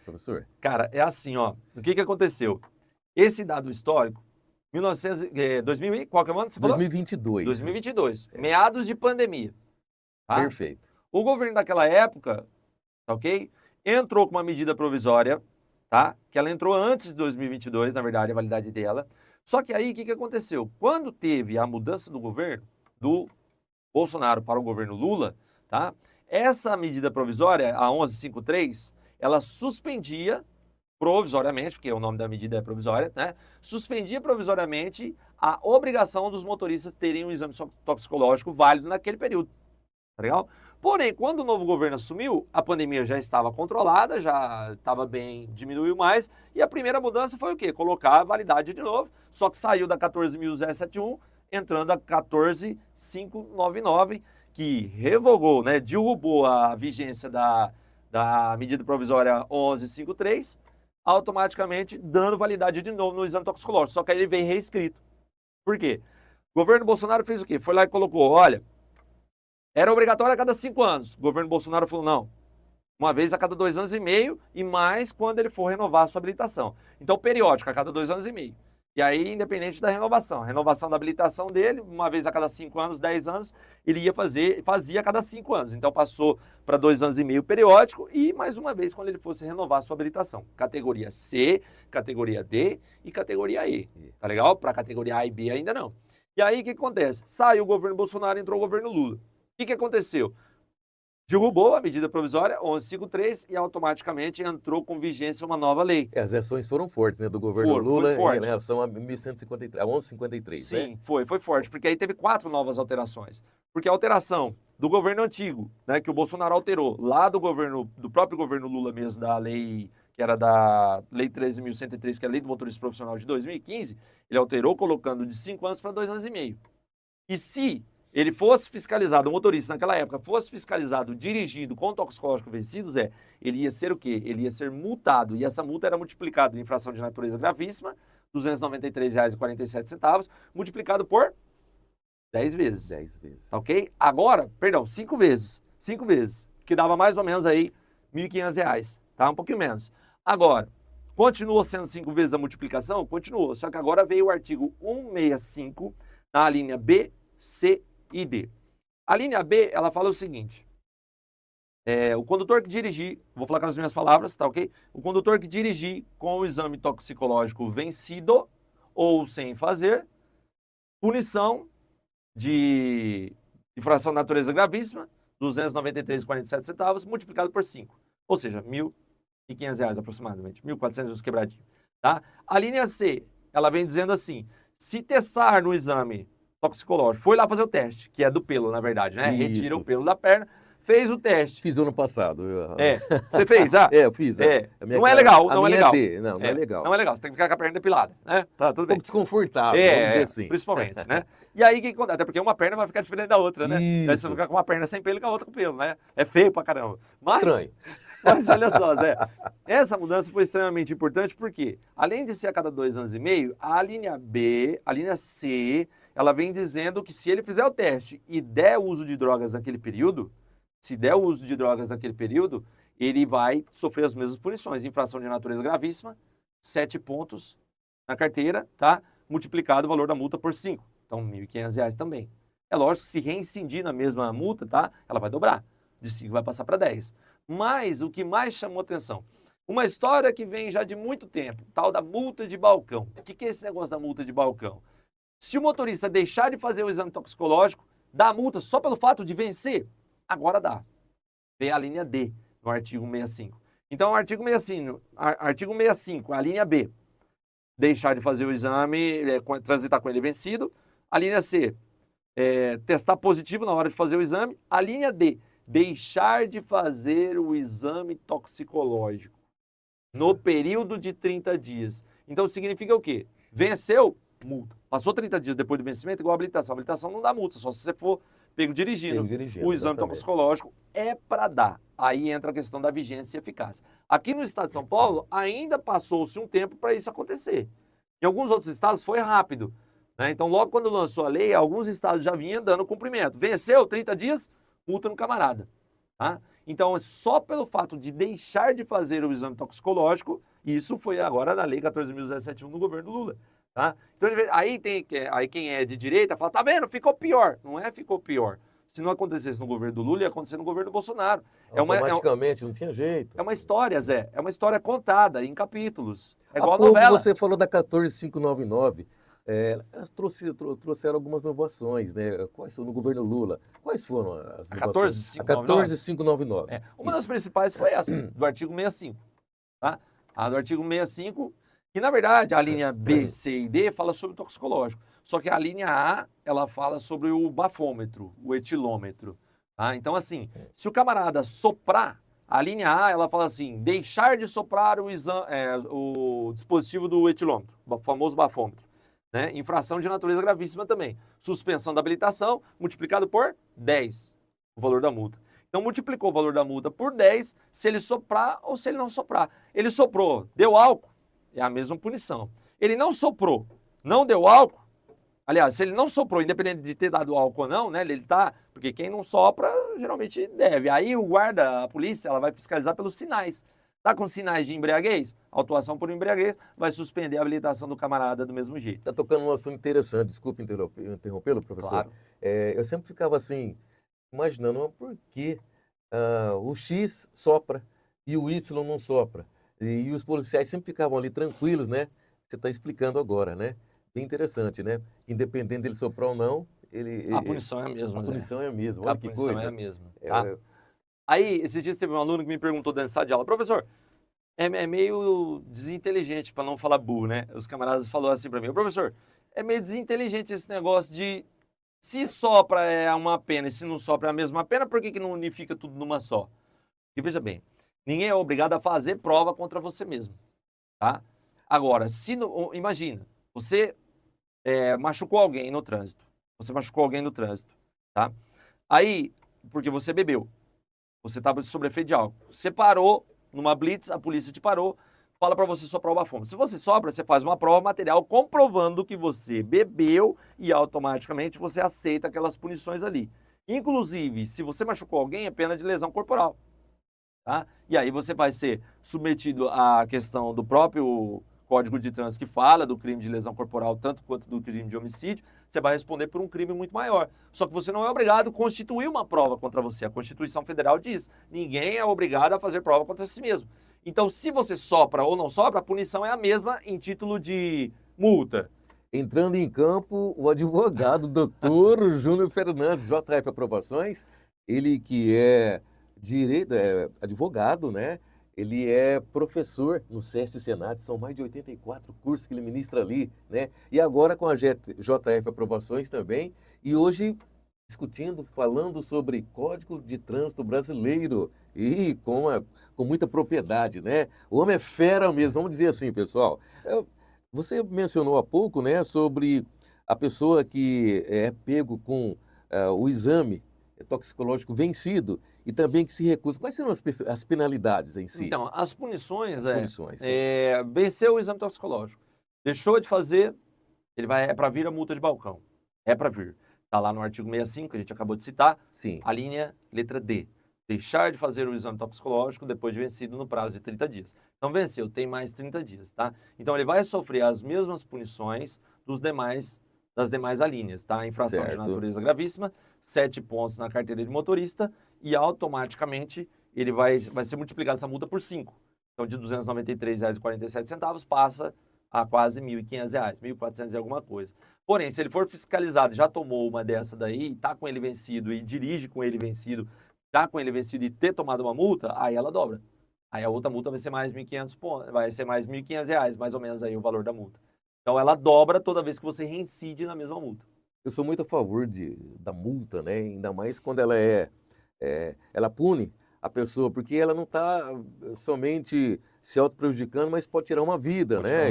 professor? Cara, é assim, ó. O que aconteceu? Esse dado histórico, 2000, qual que é o ano que você falou? 2022. 2022, meados de pandemia, tá? Perfeito. O governo daquela época, tá ok? Entrou com uma medida provisória, tá? Que ela entrou antes de 2022, na verdade, a validade dela. Só que aí, o que aconteceu? Quando teve a mudança do governo, do Bolsonaro para o governo Lula, tá? Essa medida provisória, a 1153, ela suspendia provisoriamente, porque o nome da medida é provisória, né? Suspendia provisoriamente a obrigação dos motoristas terem um exame toxicológico válido naquele período, tá legal? Porém, quando o novo governo assumiu, a pandemia já estava controlada, já estava bem, diminuiu mais, e a primeira mudança foi o quê? Colocar a validade de novo, só que saiu da 14.071, entrando a 14.599, que revogou, né, derrubou a vigência da medida provisória 1153, automaticamente dando validade de novo no exame toxicológico. Só que aí ele veio reescrito. Por quê? O governo Bolsonaro fez o quê? Foi lá e colocou, olha, era obrigatório a cada 5 anos. O governo Bolsonaro falou, não, uma vez a cada 2 anos e meio e mais quando ele for renovar a sua habilitação. Então, periódico, a cada 2 anos e meio. E aí, independente da renovação. A renovação da habilitação dele, uma vez a cada 5 anos, 10 anos, ele fazia a cada 5 anos. Então, passou para 2 anos e meio periódico e mais uma vez quando ele fosse renovar a sua habilitação. Categoria C, categoria D e categoria E. Tá legal? Para categoria A e B ainda não. E aí, o que acontece? Saiu o governo Bolsonaro, entrou o governo Lula. O que aconteceu? Derrubou a medida provisória 1153 e automaticamente entrou com vigência uma nova lei. As ações foram fortes, né, do governo Lula em relação a 1153, a 1153, Sim, né? foi forte, porque aí teve 4 novas alterações. Porque a alteração do governo antigo, né, que o Bolsonaro alterou, lá do próprio governo Lula mesmo, da lei, que era da Lei 13.103, que é a Lei do Motorista Profissional de 2015, ele alterou colocando de 5 anos para 2 anos e meio. E se ele fosse fiscalizado, o motorista naquela época fosse fiscalizado dirigindo com toxicológico vencidos, ele ia ser o quê? Ele ia ser multado. E essa multa era multiplicada em infração de natureza gravíssima, R$ 293,47, multiplicado por 10 vezes. 10 vezes. Ok? Agora, perdão, 5 vezes. 5 vezes. Que dava mais ou menos aí R$ 1.500, tá? Um pouquinho menos. Agora, continuou sendo 5 vezes a multiplicação? Continuou. Só que agora veio o artigo 165, na linha B, C e D. A linha B, ela fala o seguinte, o condutor que dirigir, vou falar com as minhas palavras, tá ok? O condutor que dirigir com o exame toxicológico vencido ou sem fazer, punição de infração de natureza gravíssima, R$ 293,47, multiplicado por 5. Ou seja, R$ 1.500 aproximadamente, 1.400 os quebradinhos, tá? A linha C, ela vem dizendo assim, se testar no exame toxicológico, foi lá fazer o teste, que é do pelo, na verdade, né? Isso. Retira o pelo da perna, fez o teste. Fiz ano passado. Você fez? Ah? Eu fiz. Não é legal, não é legal. Não é legal. Não é legal, você tem que ficar com a perna depilada, né? Tá, tudo bem. Um pouco desconfortável, vamos dizer assim. Principalmente, né? E aí, o que acontece? Até porque uma perna vai ficar diferente da outra, né? Isso. Aí você fica com uma perna sem pelo e com a outra com pelo, né? É feio pra caramba. Estranho. Mas olha só, Zé, essa mudança foi extremamente importante porque, além de ser a cada 2 anos e meio, a linha B, a linha C, ela vem dizendo que se ele fizer o teste e der uso de drogas naquele período, ele vai sofrer as mesmas punições. Infração de natureza gravíssima, 7 pontos na carteira, tá? Multiplicado o valor da multa por 5. Então, R$ 1.500 também. É lógico que se reincidir na mesma multa, tá? Ela vai dobrar. De 5 vai passar para 10. Mas o que mais chamou atenção? Uma história que vem já de muito tempo, tal da multa de balcão. O que é esse negócio da multa de balcão? Se o motorista deixar de fazer o exame toxicológico, dá multa só pelo fato de vencer? Agora dá. Vem a linha D, no artigo 65. Então, o artigo 65, a linha B, deixar de fazer o exame, transitar com ele vencido. A linha C, testar positivo na hora de fazer o exame. A linha D, deixar de fazer o exame toxicológico no período de 30 dias. Então, significa o quê? Venceu, multa. Passou 30 dias depois do vencimento, igual a habilitação. A habilitação não dá multa, só se você for pego dirigindo. O exame toxicológico é para dar. Aí entra a questão da vigência e eficácia. Aqui no estado de São Paulo, ainda passou-se um tempo para isso acontecer. Em alguns outros estados foi rápido, né? Então, logo quando lançou a lei, alguns estados já vinham dando cumprimento. Venceu 30 dias, multa no camarada. Tá? Então, só pelo fato de deixar de fazer o exame toxicológico, isso foi agora na Lei 14.017 no governo Lula. Tá? Então, aí quem é de direita fala, tá vendo, ficou pior. Não é ficou pior. Se não acontecesse no governo do Lula, ia acontecer no governo do Bolsonaro. Automaticamente, não tinha jeito. É uma história, Zé. É uma história contada em capítulos. É Há igual a pouco novela. você falou da 14599. Elas trouxeram algumas inovações, né? Quais foram no governo Lula? Quais foram as A inovações? 14599? A 14599. Uma das principais foi essa, do artigo 65. Tá? A do artigo 65, que na verdade a linha B, C e D fala sobre o toxicológico. Só que a linha A, ela fala sobre o bafômetro, o etilômetro. Tá? Então, assim, se o camarada soprar, a linha A, ela fala assim, deixar de soprar o dispositivo do etilômetro, o famoso bafômetro. Né? Infração de natureza gravíssima também. Suspensão da habilitação, multiplicado por 10, o valor da multa. Então, multiplicou o valor da multa por 10, se ele soprar ou se ele não soprar. Ele soprou, deu álcool, é a mesma punição. Ele não soprou, não deu álcool, aliás, se ele não soprou, independente de ter dado álcool ou não, né, ele tá, porque quem não sopra, geralmente deve. Aí o guarda, a polícia, ela vai fiscalizar pelos sinais. Tá com sinais de embriaguez? Autuação por embriaguez, vai suspender a habilitação do camarada do mesmo jeito. Está tocando um assunto interessante, desculpe interrompê-lo, professor. Claro. Eu sempre ficava assim, imaginando, mas por que o X sopra e o Y não sopra? E os policiais sempre ficavam ali tranquilos, né? Você está explicando agora, né? Bem interessante, né? Independente dele soprar ou não, a punição é a mesma. A punição é a mesma, a olha que punição coisa. é a mesma. Tá? Aí, esses dias teve um aluno que me perguntou dentro da sala de aula, professor, é meio desinteligente, para não falar burro, né? Os camaradas falaram assim para mim, professor, é meio desinteligente esse negócio de se sopra é uma pena e se não sopra é a mesma pena, por que não unifica tudo numa só? E veja bem, ninguém é obrigado a fazer prova contra você mesmo, tá? Agora, imagina, você machucou alguém no trânsito, tá? Aí, porque você bebeu, você estava sob efeito de álcool, você parou numa blitz, a polícia te parou, fala para você soprar o bafômetro. Se você sopra, você faz uma prova material comprovando que você bebeu e automaticamente você aceita aquelas punições ali. Inclusive, se você machucou alguém, é pena de lesão corporal. Tá? E aí você vai ser submetido à questão do próprio Código de Trânsito que fala do crime de lesão corporal, tanto quanto do crime de homicídio, você vai responder por um crime muito maior. Só que você não é obrigado a constituir uma prova contra você. A Constituição Federal diz, ninguém é obrigado a fazer prova contra si mesmo. Então, se você sopra ou não sopra, a punição é a mesma em título de multa. Entrando em campo, o advogado doutor Júnior Fernandes, JF Aprovações, ele que é advogado, né? Ele é professor no SESC Senat, são mais de 84 cursos que ele ministra ali, né? E agora com a JF Aprovações também, e hoje discutindo, falando sobre Código de Trânsito Brasileiro, e com muita propriedade, né? O homem é fera mesmo, vamos dizer assim, pessoal. Você mencionou há pouco, né, sobre a pessoa que é pego com o exame toxicológico vencido e também que se recusa. Quais serão as penalidades em si? Então, as punições, venceu o exame toxicológico, deixou de fazer, é para vir a multa de balcão. É para vir. Está lá no artigo 65, que a gente acabou de citar, Sim. A linha letra D. Deixar de fazer o exame toxicológico depois de vencido no prazo de 30 dias. Então, venceu, tem mais 30 dias, tá? Então, ele vai sofrer as mesmas punições das demais alíneas, tá? Infração de natureza gravíssima, 7 pontos na carteira de motorista e automaticamente ele vai ser multiplicado essa multa por 5. Então, de R$ 293,47 passa a quase R$ 1.500, R$ 1.400 e alguma coisa. Porém, se ele for fiscalizado, já tomou uma dessa daí, está com ele vencido e dirige com ele vencido, está com ele vencido e ter tomado uma multa, aí ela dobra. Aí a outra multa vai ser mais 1.500 pontos, vai ser mais R$ 1.500, mais ou menos aí o valor da multa. Então ela dobra toda vez que você reincide na mesma multa. Eu sou muito a favor da multa, né? Ainda mais quando ela ela pune a pessoa, porque ela não está somente se auto-prejudicando, mas pode tirar uma vida, né?